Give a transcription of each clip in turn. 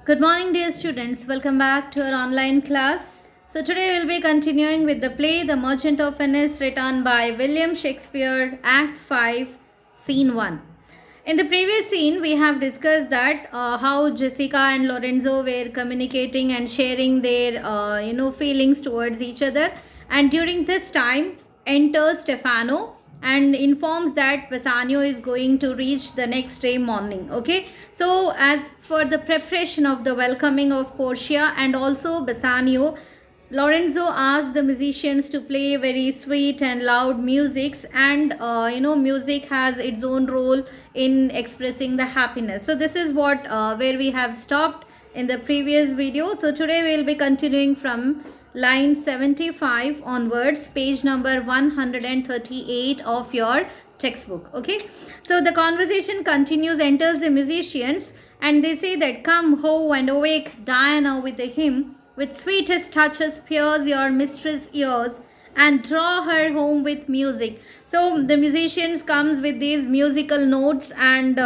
Good morning, dear students. Welcome back to our online class. So, today we will be continuing with the play The Merchant of Venice, written by William Shakespeare, Act 5, Scene 1. In the previous scene, we have discussed that how Jessica and Lorenzo were communicating and sharing their feelings towards each other. And during this time, enters Stefano and informs that Bassanio is going to reach the next day morning. Okay, so as for the preparation of the welcoming of Portia and also Bassanio, Lorenzo asked the musicians to play very sweet and loud musics, and music has its own role in expressing the happiness. So this is what where we have stopped in the previous video. So today we will be continuing from line 75 onwards, page number 138 of your textbook. Okay, so the conversation continues. Enters the musicians and they say that, "Come, ho, and awake Diana with a hymn. With sweetest touches pierce your mistress' ears and draw her home with music." So the musicians comes with these musical notes, and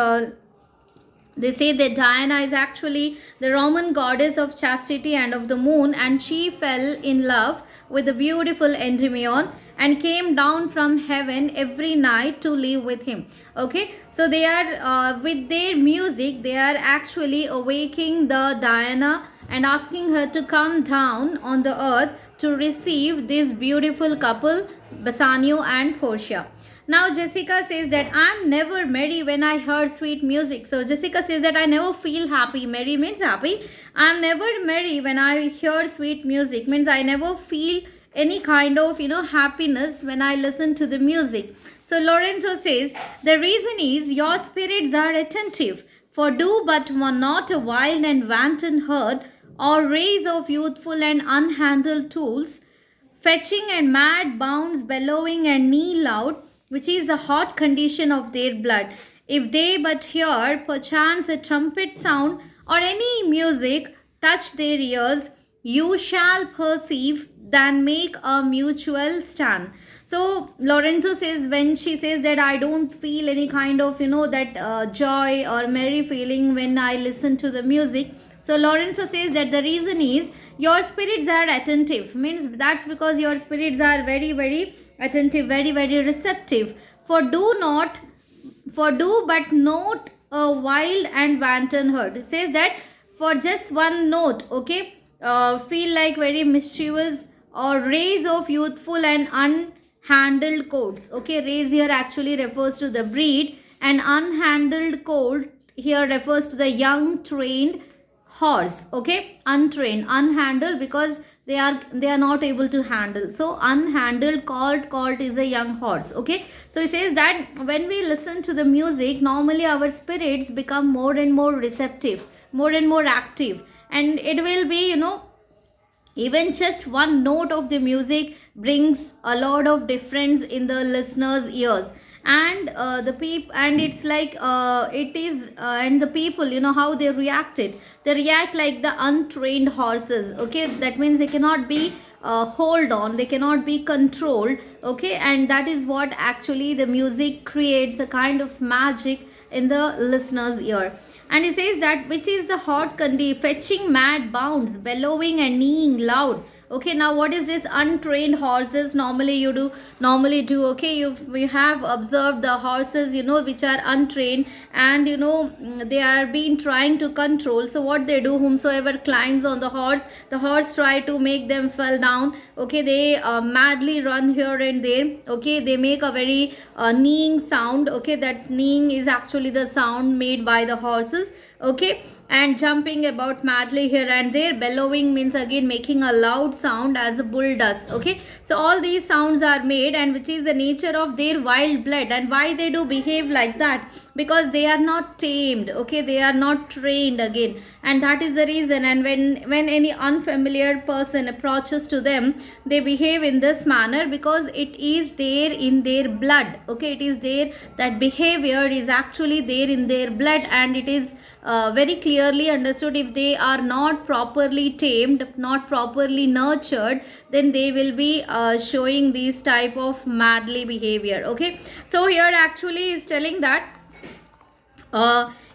they say that Diana is actually the Roman goddess of chastity and of the moon, and she fell in love with the beautiful Endymion and came down from heaven every night to live with him. Okay, so they are with their music, they are actually awaking the Diana and asking her to come down on the earth to receive this beautiful couple, Bassanio and Portia. Now Jessica says that, "I'm never merry when I hear sweet music." So Jessica says that I never feel happy. Merry means happy. "I'm never merry when I hear sweet music," means I never feel any kind of happiness when I listen to the music. So Lorenzo says, "The reason is your spirits are attentive, for do but one not a wild and wanton herd, or race of youthful and unhandled tools, fetching and mad bounds, bellowing and knee loud, which is the hot condition of their blood. If they but hear perchance a trumpet sound, or any music touch their ears, you shall perceive, then make a mutual stand." So Lorenzo says, when she says that I don't feel any kind of that joy or merry feeling when I listen to the music. So Lorenzo says that the reason is your spirits are attentive, means that's because your spirits are very, very attentive, very, very receptive. For do but note a wild and wanton herd. It says that for just one note, okay, feel like very mischievous, or race of youthful and unhandled colt. Okay, race here actually refers to the breed, and unhandled colt here refers to the young trained horse. Okay, untrained, unhandled, because they are not able to handle. So unhandled, colt is a young horse. Okay, so he says that when we listen to the music, normally our spirits become more and more receptive, more and more active, and it will be even just one note of the music brings a lot of difference in the listener's ears. And it's like it is and the people, how they react like the untrained horses. Okay, that means they cannot be hold on, they cannot be controlled. Okay, and that is what actually the music creates, a kind of magic in the listener's ear. And he says that, which is the hot fetching mad bounds, bellowing and neighing loud. Okay, now what is this untrained horses normally do? Okay, you have observed the horses, which are untrained, and they are being trying to control. So what they do, whomsoever climbs on the horse try to make them fall down. Okay, they madly run here and there. Okay, they make a very neighing sound. Okay, that's neighing is actually the sound made by the horses. Okay, and jumping about madly here and there. Bellowing means again making a loud sound as a bull does. Okay, so all these sounds are made, and which is the nature of their wild blood. And why they do behave like that? Because they are not tamed. Okay, they are not trained again, and that is the reason. And when any unfamiliar person approaches to them, they behave in this manner because it is there in their blood. Okay, it is there, that behavior is actually there in their blood, and it is very clearly understood. If they are not properly tamed, not properly nurtured, then they will be showing these type of madly behavior. Okay, so here actually is telling that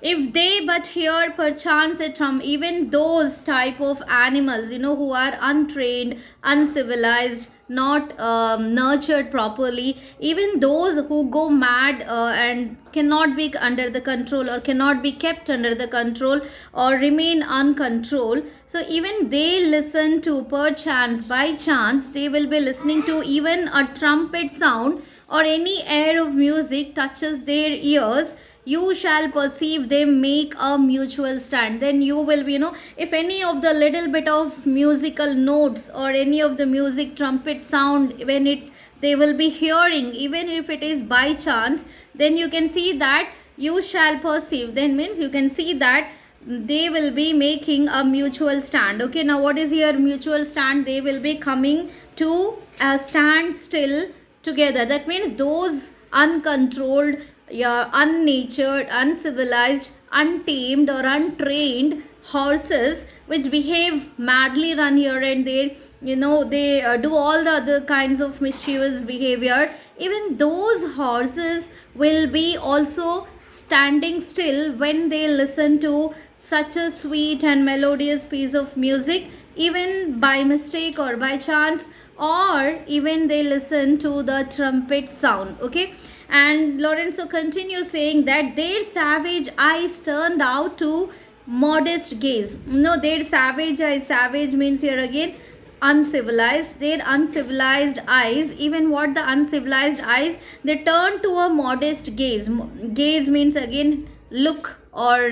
if they but hear perchance a drum, even those type of animals, who are untrained, uncivilized, not nurtured properly, even those who go mad and cannot be under the control, or cannot be kept under the control, or remain uncontrolled, so even they listen to, perchance, by chance, they will be listening to even a trumpet sound, or any air of music touches their ears, you shall perceive them make a mutual stand. Then you will be, if any of the little bit of musical notes, or any of the music trumpet sound, when it they will be hearing, even if it is by chance, then you can see that you shall perceive, then means you can see that they will be making a mutual stand. Okay, now what is here mutual stand? They will be coming to a standstill together. That means those uncontrolled, yeah, unnatured, uncivilized, untamed, or untrained horses which behave madly, run here and there, they do all the other kinds of mischievous behavior, even those horses will be also standing still when they listen to such a sweet and melodious piece of music, even by mistake or by chance, or even they listen to the trumpet sound. Okay, and Lorenzo continues saying that their savage eyes turned out to modest gaze. No, their savage eyes, savage means here again uncivilized, their uncivilized eyes, even what the uncivilized eyes, they turn to a modest gaze. Gaze means again look, or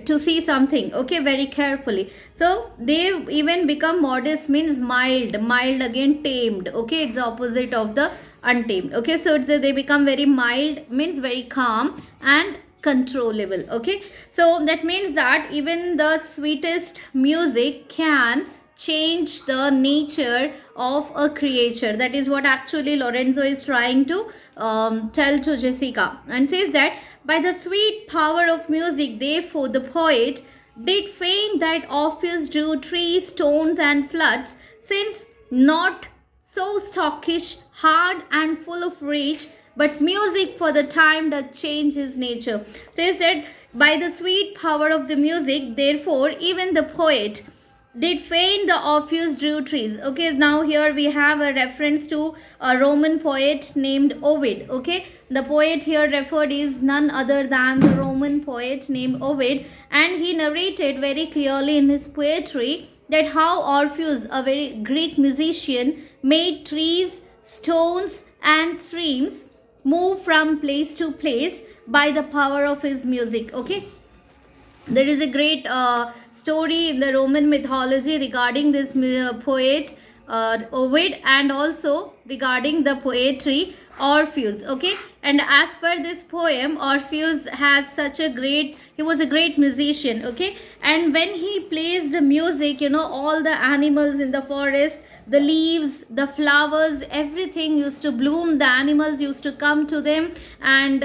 to see something, okay, very carefully. So they even become modest means mild, mild again tamed, okay, it's the opposite of the untamed. Okay, so it's they become very mild means very calm and controllable. Okay, so that means that even the sweetest music can change the nature of a creature. That is what actually Lorenzo is trying to tell to Jessica, and says that by the sweet power of music, therefore, the poet did feign that Orpheus drew trees, stones, and floods, since not so stockish, hard, and full of rage, but music for the time that change his nature. Says that by the sweet power of the music, therefore, even the poet did feign the Orpheus drew trees. Okay, now here we have a reference to a Roman poet named Ovid. Okay, the poet here referred is none other than the Roman poet named Ovid, and he narrated very clearly in his poetry that how Orpheus, a very Greek musician, made trees, stones, and streams move from place to place by the power of his music. Okay, there is a great story in the Roman mythology regarding this poet Ovid, and also regarding the poetry Orpheus. Okay, and as per this poem, Orpheus has such a great, he was a great musician. Okay, and when he plays the music, all the animals in the forest, the leaves, the flowers, everything used to bloom, the animals used to come to them, and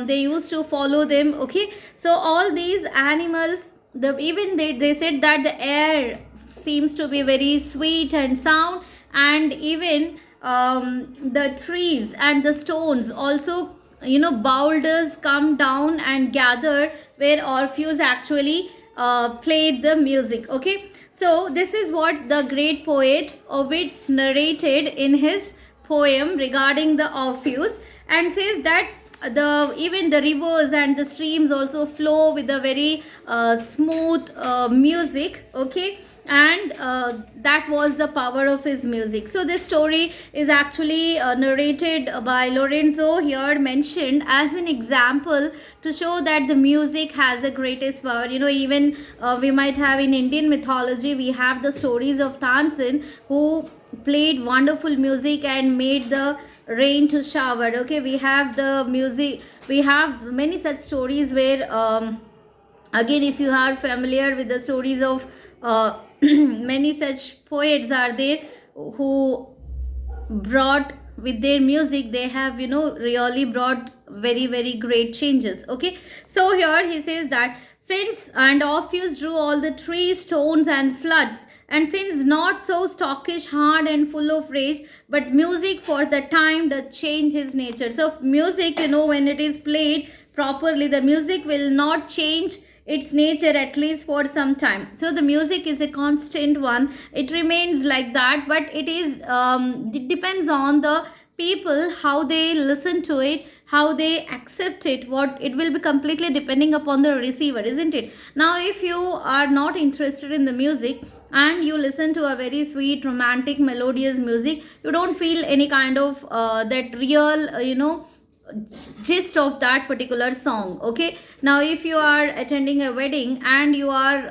they used to follow them. Okay, so all these animals, they said that the air seems to be very sweet and sound, and even the trees and the stones also, boulders come down and gather where Orpheus actually played the music. Okay, so this is what the great poet Ovid narrated in his poem regarding the Orpheus, and says that even the rivers and the streams also flow with a very smooth music. Okay, and that was the power of his music. So this story is actually narrated by Lorenzo, here mentioned as an example to show that the music has the greatest power. Even we might have in Indian mythology, we have the stories of Tansin, who played wonderful music and made the rain to shower. Okay, we have the music, we have many such stories where again, if you are familiar with the stories of many such poets are there who brought with their music, they have really brought very, very great changes. Okay, so here he says that since and Orpheus drew all the trees, stones, and floods, and since not so stockish, hard, and full of rage, but music for the time that change his nature. So music, when it is played properly, the music will not change its nature at least for some time. So the music is a constant one, it remains like that, but it depends on the people how they listen to it, how they accept it, what it will be completely depending upon the receiver, isn't it? Now if you are not interested in the music and you listen to a very sweet romantic melodious music, you don't feel any kind of that real gist of that particular song. Okay, now if you are attending a wedding and you are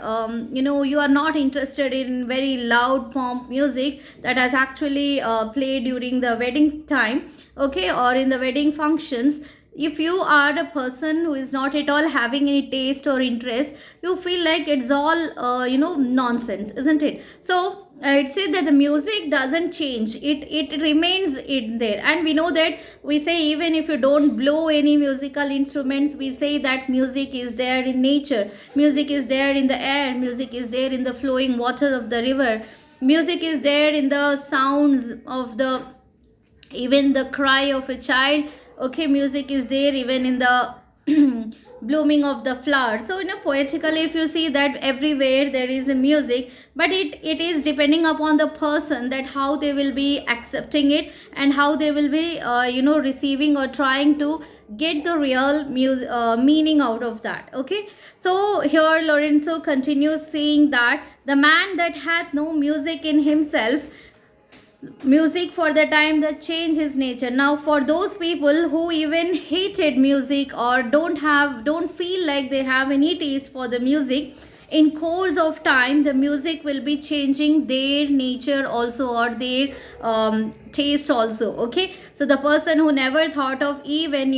you are not interested in very loud pomp music that has actually played during the wedding time, okay, or in the wedding functions, if you are a person who is not at all having any taste or interest, you feel like it's all nonsense, isn't it? So it says that the music doesn't change, it remains in there. And we know that, we say even if you don't blow any musical instruments, we say that music is there in nature, music is there in the air, music is there in the flowing water of the river, music is there in the sounds of the, even the cry of a child. Okay, music is there even in the blooming of the flower. So poetically, if you see that everywhere there is a music, but it is depending upon the person that how they will be accepting it and how they will be receiving or trying to get the real meaning out of that. Okay, so here Lorenzo continues saying that the man that hath no music in himself, music for the time that change his nature. Now for those people who even hated music or don't feel like they have any taste for the music, in course of time the music will be changing their nature also, or their taste also. Okay, so the person who never thought of even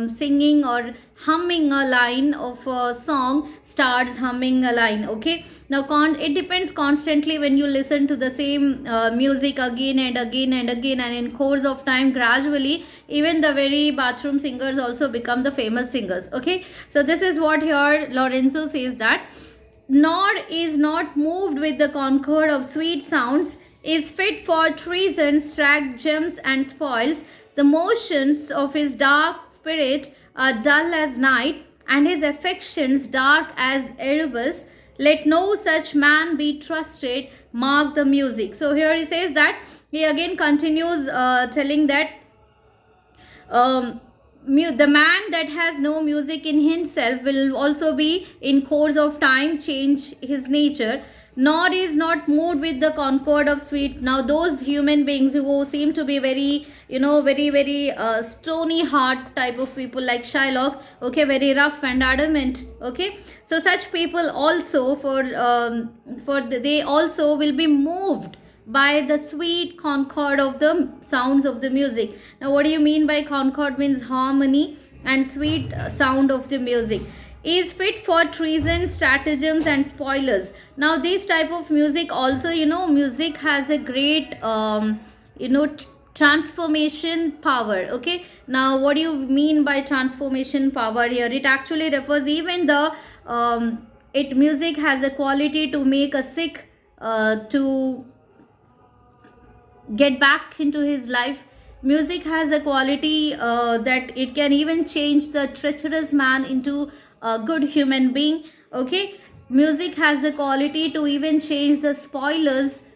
singing or humming a line of a song starts humming a line. Okay, now it depends constantly when you listen to the same music again and again and again, and in course of time gradually even the very bathroom singers also become the famous singers. Okay, so this is what here Lorenzo says, that nor is not moved with the concord of sweet sounds, is fit for treason, stratagems and spoils. The motions of his dark spirit are dull as night, and his affections dark as Erebus. Let no such man be trusted. Mark the music. So here he says that, he again continues telling that the man that has no music in himself will also be in course of time change his nature, nor is not moved with the concord of sweet. Now those human beings who seem to be very very stony heart type of people like Shylock, okay, very rough and adamant. Okay, so such people also they also will be moved by the sweet concord of the sounds of the music. Now what do you mean by concord? Means harmony and sweet sound of the music. Is fit for treason, stratagems and spoilers. Now this type of music also, music has a great transformation power. Okay, now what do you mean by transformation power here? It actually refers even the music has a quality to make a sick to get back into his life. Music has a quality that it can even change the treacherous man into a good human being. Okay, music has the quality to even change the spoilers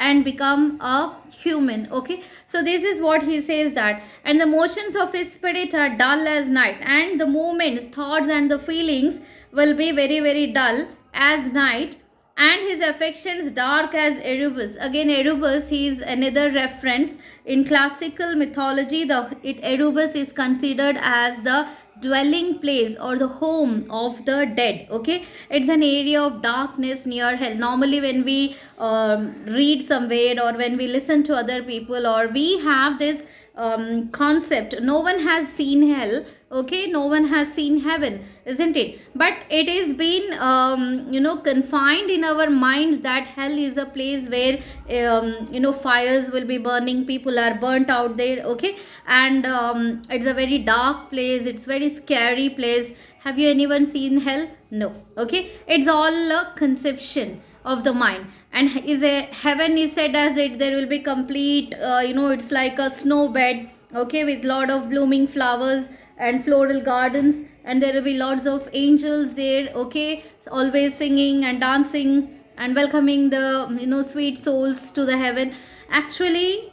and become a human. Okay, so this is what he says, that and the motions of his spirit are dull as night, and the movements, thoughts and the feelings will be very very dull as night, and his affections dark as Erebus. Again Erebus, he is another reference in classical mythology. Erebus is considered as the dwelling place or the home of the dead. Okay, it's an area of darkness near hell. Normally when we read somewhere or when we listen to other people, or we have this concept, no one has seen hell. Okay, no one has seen heaven, isn't it? But it is been confined in our minds that hell is a place where fires will be burning, people are burnt out there. Okay, and it's a very dark place, it's very scary place. Have you anyone seen hell? No. Okay, it's all a conception of the mind. And is a heaven is said as it there will be complete it's like a snow bed, okay, with lot of blooming flowers and floral gardens, and there will be lots of angels there, okay, always singing and dancing and welcoming the sweet souls to the heaven. Actually,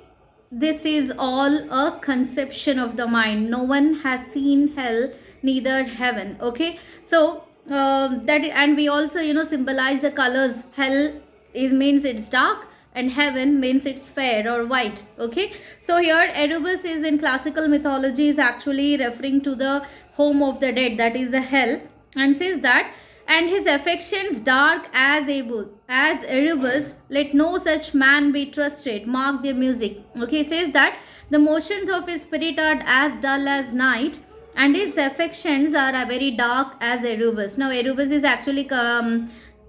this is all a conception of the mind. No one has seen hell, neither heaven, okay. So and we also symbolize the colors. Hell is means it's dark, and heaven means it's fair or white, okay. So here Erebus is in classical mythology is actually referring to the home of the dead, that is a hell, and says that, and his affections dark as Erebus, let no such man be trusted. Mark the music. Okay, says that the motions of his spirit are as dull as night, and his affections are very dark as Erebus. Now, Erebus is actually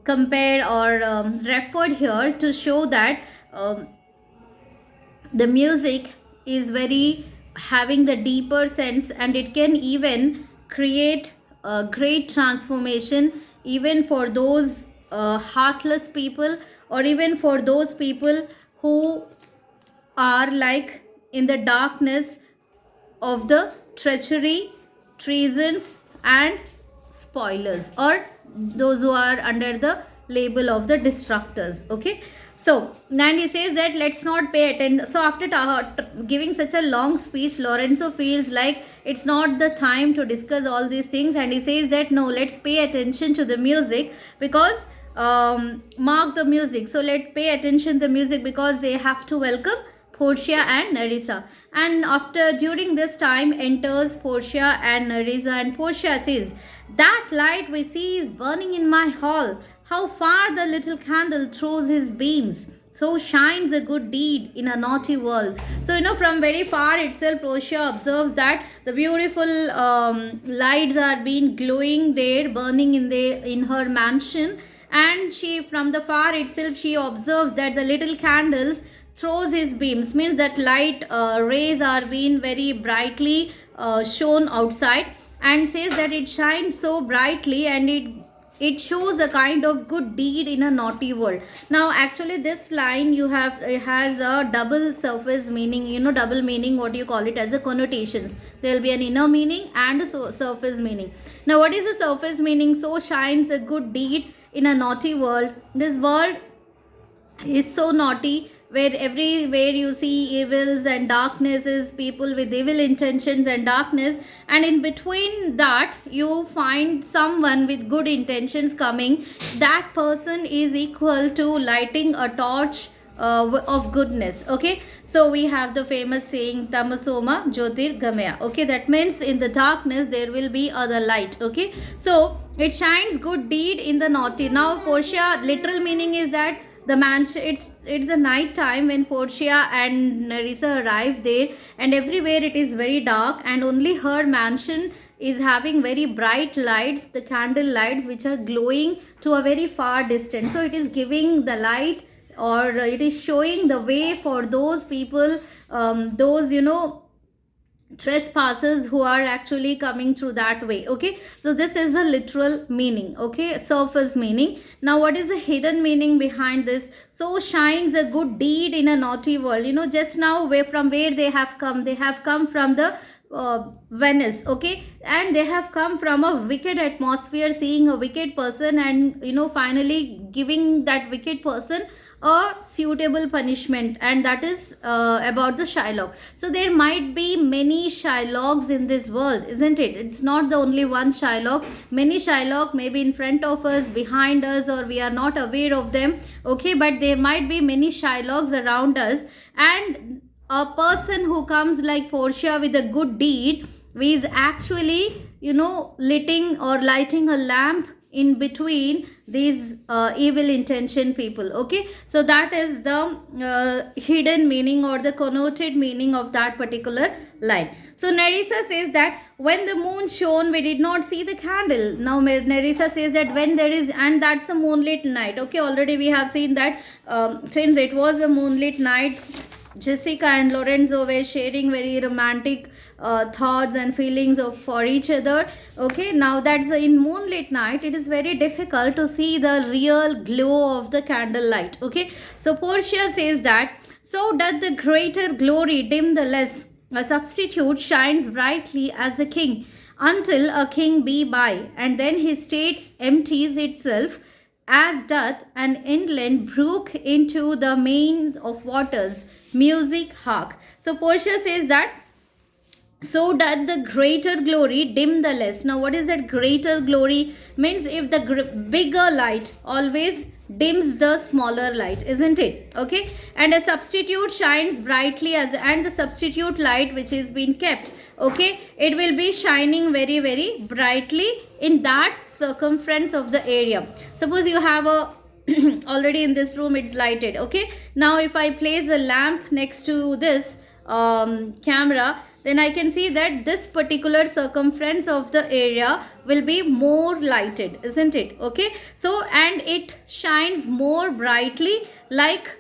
compared or referred here to show that the music is very having the deeper sense, and it can even create a great transformation even for those heartless people, or even for those people who are like in the darkness of the treachery, treasons and spoilers, or those who are under the label of the destructors, okay. So then he says that let's not pay attention. So after giving such a long speech, Lorenzo feels like it's not the time to discuss all these things, and he says that no, let's pay attention to the music, because mark the music. So let's pay attention to the music, because they have to welcome Portia and Nerissa. And during this time enters Portia and Nerissa, and Portia says, that light we see is burning in my hall. How far the little candle throws his beams. So shines a good deed in a naughty world. So, from very far itself, Portia observes that the beautiful lights are being glowing there, burning in her mansion. And she, from the far itself, she observes that the little candles throws his beams, means that light rays are being very brightly shown outside, and says that it shines so brightly, and it shows a kind of good deed in a naughty world. Now actually this line it has a double surface meaning, double meaning, what you call it as a connotations. There will be an inner meaning and a surface meaning. Now what is the surface meaning? So shines a good deed in a naughty world. This world is so naughty, where everywhere you see evils and darknesses, people with evil intentions and darkness, and in between that you find someone with good intentions coming. That person is equal to lighting a torch of goodness, okay. So we have the famous saying tamasoma jyotirgamaya, okay, that means in the darkness there will be other light, okay. So it shines good deed in the naughty. Now Portia, literal meaning is that the mansion, it's a night time when Portia and Nerissa arrive there, and everywhere it is very dark, and only her mansion is having very bright lights, the candle lights, which are glowing to a very far distance. So it is giving the light, or it is showing the way for those people, those trespassers who are actually coming through that way, okay. So this is the literal meaning, okay, surface meaning. Now what is the hidden meaning behind this? So shines a good deed in a naughty world. Just now from where they have come from the Venice, okay, and they have come from a wicked atmosphere, seeing a wicked person, and finally giving that wicked person a suitable punishment, and that is about the Shylock. So there might be many Shylocks in this world, isn't it? It's not the only one Shylock. Many Shylock may be in front of us, behind us, or we are not aware of them, okay, but there might be many Shylocks around us, and a person who comes like Portia with a good deed is actually lighting a lamp in between these evil intention people, okay. So that is the hidden meaning or the connoted meaning of that particular line. So Nerissa says that when the moon shone, we did not see the candle. Now Nerissa says that when there is, and that's a moonlit night, okay. Already we have seen that since it was a moonlit night, Jessica and Lorenzo were sharing very romantic thoughts and feelings for each other, okay. Now that's in moonlit night, it is very difficult to see the real glow of the candlelight, okay. So Portia says that, so doth the greater glory dim the less, a substitute shines brightly as a king until a king be by, and then his state empties itself, as doth an inland brook into the main of waters. Music, hark. So Portia says that so doth the greater glory dim the less. Now what is that greater glory? Means if the bigger light always dims the smaller light, isn't it? Okay, and a substitute shines brightly as, and the substitute light which is being kept, okay, it will be shining very very brightly in that circumference of the area. Suppose you have a already in this room it's lighted, okay. Now if I place a lamp next to this camera, then I can see that this particular circumference of the area will be more lighted, isn't it? Okay, so and it shines more brightly like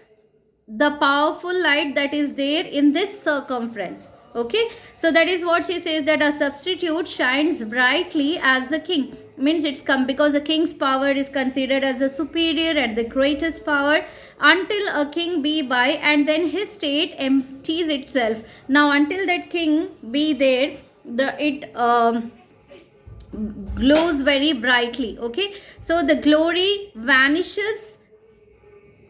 the powerful light that is there in this circumference. Okay, so that is what she says, that a substitute shines brightly as a king. Means it's come because a king's power is considered as a superior and the greatest power, until a king be by, and then his state empties itself. Now until that king be there, it glows very brightly. Okay, so the glory vanishes,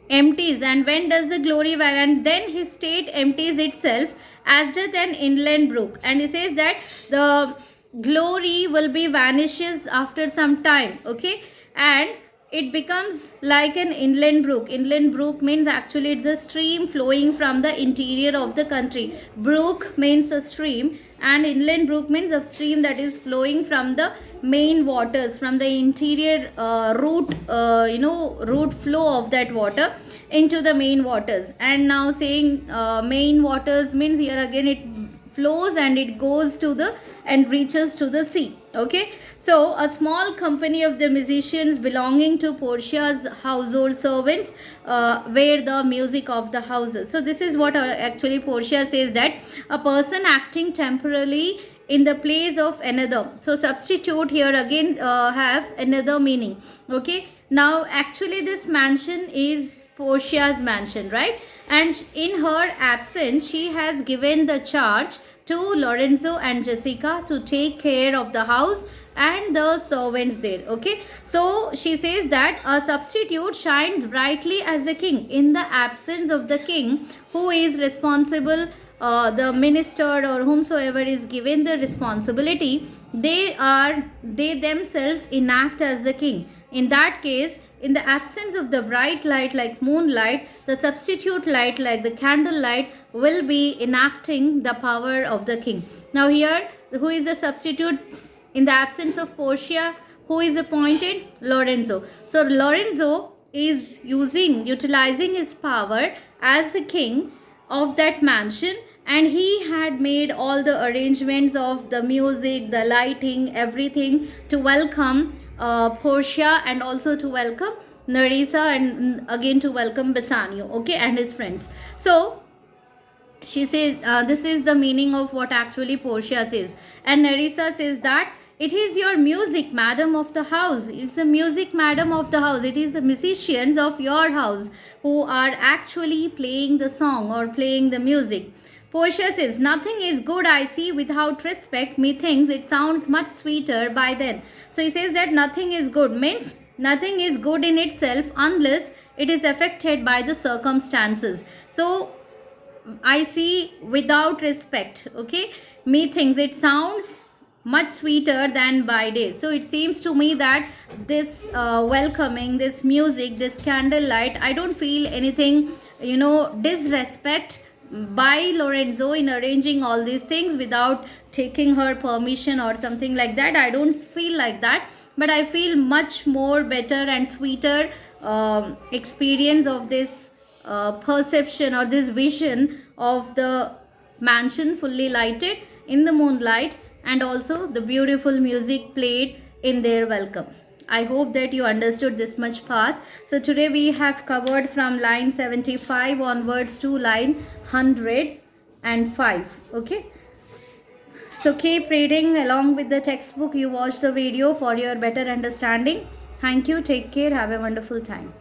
empties, and when does the glory vanish? And then his state empties itself, as doth an inland brook. And he says that the glory will be vanishes after some time, okay, and it becomes like an inland brook. Inland brook means actually it's a stream flowing from the interior of the country. Brook means a stream, and inland brook means a stream that is flowing from the main waters, from the interior root flow of that water into the main waters. And now saying main waters means here again it flows and it goes to the and reaches to the sea. Okay, so a small company of the musicians belonging to Portia's household servants were the music of the houses. So this is what actually Portia says, that a person acting temporarily in the place of another. So substitute here again have another meaning. Okay, now actually this mansion is Portia's mansion, right? And in her absence she has given the charge to Lorenzo and Jessica to take care of the house and the servants there. Okay, so she says that a substitute shines brightly as a king in the absence of the king, who is responsible, the minister or whomsoever is given the responsibility, they themselves enact as the king. In that case, in the absence of the bright light like moonlight, the substitute light like the candle light will be enacting the power of the king. Now here, who is the substitute in the absence of Portia? Who is appointed? Lorenzo. So Lorenzo is utilizing his power as a king of that mansion, and he had made all the arrangements of the music, the lighting, everything to welcome Portia, and also to welcome Nerissa, and again to welcome Bassanio, okay, and his friends. So she says this is the meaning of what actually Portia says. And Nerissa says that it is your music, madam of the house. It's a music, madam of the house. It is the musicians of your house who are actually playing the song or playing the music. Portia says, nothing is good I see without respect. Methinks it sounds much sweeter by then. So he says that nothing is good means nothing is good in itself unless it is affected by the circumstances. So I see without respect, okay, methinks it sounds much sweeter than by day. So it seems to me that this welcoming, this music, this candlelight, I don't feel anything, disrespect by Lorenzo in arranging all these things without taking her permission or something like that. I don't feel like that, but I feel much more better and sweeter experience of this perception or this vision of the mansion fully lighted in the moonlight, and also the beautiful music played in their welcome. I hope that you understood this much part. So today we have covered from line 75 onwards to line 105. Okay. So keep reading along with the textbook. You watch the video for your better understanding. Thank you. Take care. Have a wonderful time.